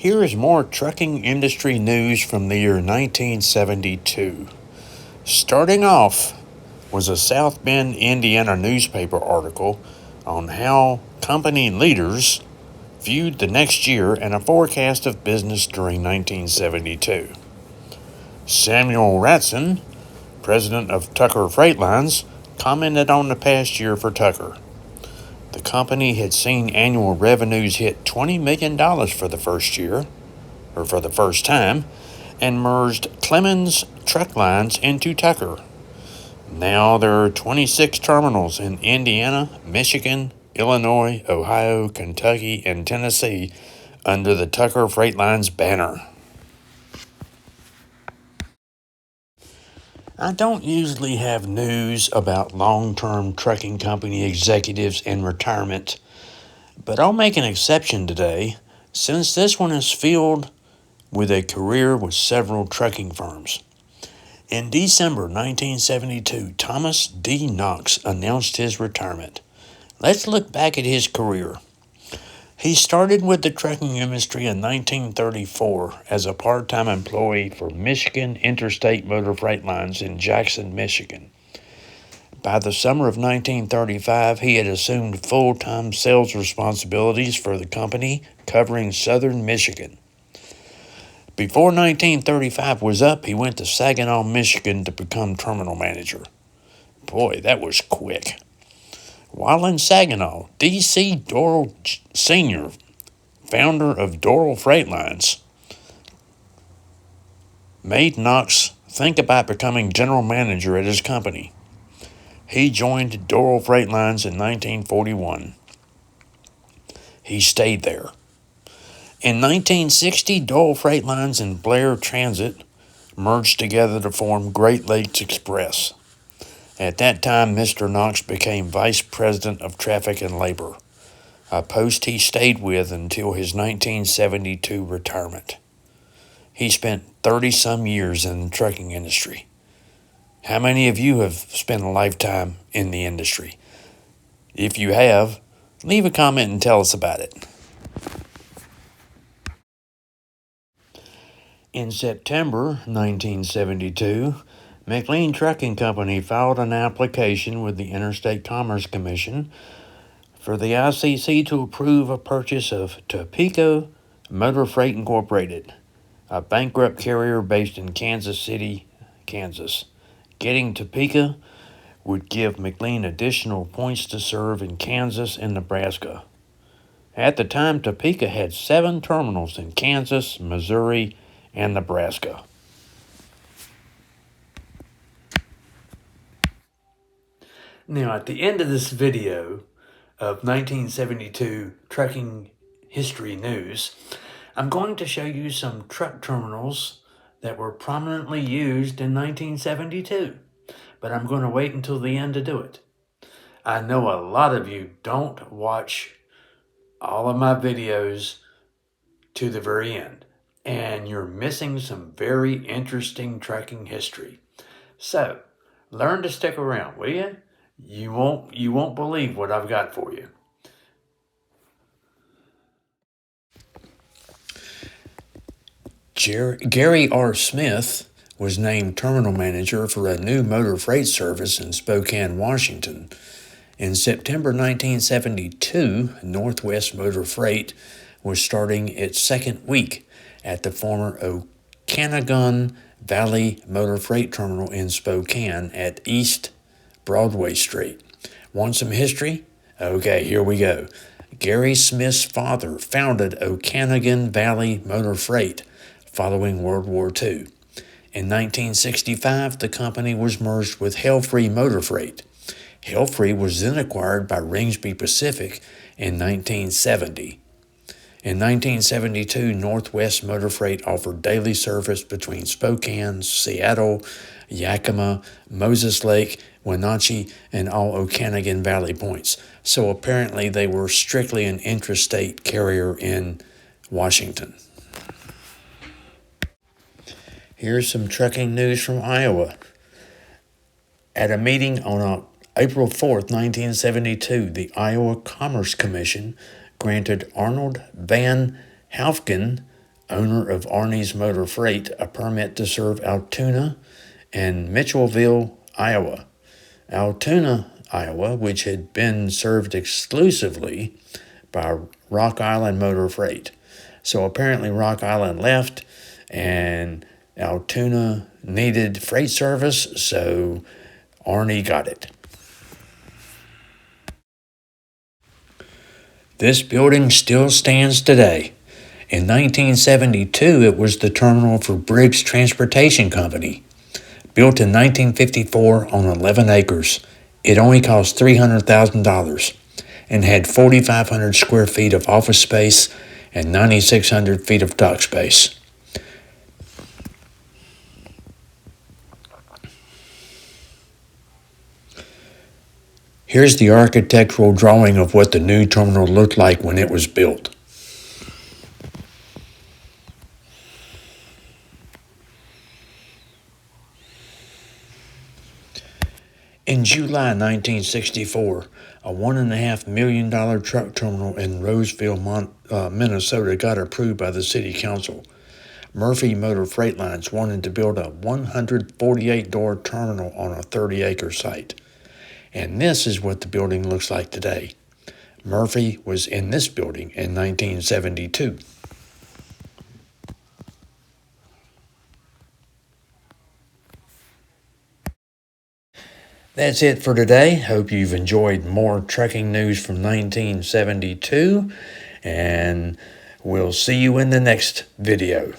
Here is more trucking industry news from the year 1972. Starting off was a South Bend, Indiana newspaper article on how company leaders viewed the next year and a forecast of business during 1972. Samuel Ratson, president of Tucker Freight Lines, commented on the past year for Tucker. The company had seen annual revenues hit $20 million for the first time, and merged Clemens Truck Lines into Tucker. Now there are 26 terminals in Indiana, Michigan, Illinois, Ohio, Kentucky, and Tennessee under the Tucker Freight Lines banner. I don't usually have news about long-term trucking company executives in retirement, but I'll make an exception today since this one is filled with a career with several trucking firms. In December 1972, Thomas D. Knox announced his retirement. Let's look back at his career. He started with the trucking industry in 1934 as a part-time employee for Michigan Interstate Motor Freight Lines in Jackson, Michigan. By the summer of 1935, he had assumed full-time sales responsibilities for the company covering southern Michigan. Before 1935 was up, he went to Saginaw, Michigan to become terminal manager. Boy, that was quick. While in Saginaw, D.C. Dorrell Sr., founder of Dorrell Freight Lines, made Knox think about becoming general manager at his company. He joined Dorrell Freight Lines in 1941. He stayed there. In 1960, Dorrell Freight Lines and Blair Transit merged together to form Great Lakes Express. At that time, Mr. Knox became Vice President of Traffic and Labor, a post he stayed with until his 1972 retirement. He spent 30-some years in the trucking industry. How many of you have spent a lifetime in the industry? If you have, leave a comment and tell us about it. In September 1972, McLean Trucking Company filed an application with the Interstate Commerce Commission for the ICC to approve a purchase of Topeka Motor Freight Incorporated, a bankrupt carrier based in Kansas City, Kansas. Getting Topeka would give McLean additional points to serve in Kansas and Nebraska. At the time, Topeka had 7 terminals in Kansas, Missouri, and Nebraska. Now, at the end of this video of 1972 trucking history news, I'm going to show you some truck terminals that were prominently used in 1972, but I'm going to wait until the end to do it. I know a lot of you don't watch all of my videos to the very end, and you're missing some very interesting trucking history. So, learn to stick around, will you? You won't believe what I've got for you. Gary R. Smith was named terminal manager for a new motor freight service in Spokane, Washington. In September 1972, Northwest Motor Freight was starting its second week at the former Okanagan Valley Motor Freight Terminal in Spokane at East Broadway Street. Want some history? Okay, here we go. Gary Smith's father founded Okanagan Valley Motor Freight following World War II. In 1965, the company was merged with Hellfree Motor Freight. Hellfree was then acquired by Ringsby Pacific in 1970. In 1972, Northwest Motor Freight offered daily service between Spokane, Seattle, Yakima, Moses Lake, Wenatchee, and all Okanagan Valley points. So apparently they were strictly an intrastate carrier in Washington. Here's some trucking news from Iowa. At a meeting on April 4th, 1972, the Iowa Commerce Commission granted Arnold Van Halfken owner of Arnie's Motor Freight, a permit to serve Altoona and Mitchellville, Iowa. Altoona, Iowa, which had been served exclusively by Rock Island Motor Freight. So apparently Rock Island left and Altoona needed freight service, so Arnie got it. This building still stands today. In 1972, it was the terminal for Briggs Transportation Company. Built in 1954 on 11 acres, it only cost $300,000 and had 4,500 square feet of office space and 9,600 feet of dock space. Here's the architectural drawing of what the new terminal looked like when it was built. In July 1964, a $1.5 million truck terminal in Roseville, Minnesota got approved by the city council. Murphy Motor Freight Lines wanted to build a 148-door terminal on a 30-acre site. And this is what the building looks like today. Murphy was in this building in 1972. That's it for today. Hope you've enjoyed more trucking news from 1972, and we'll see you in the next video.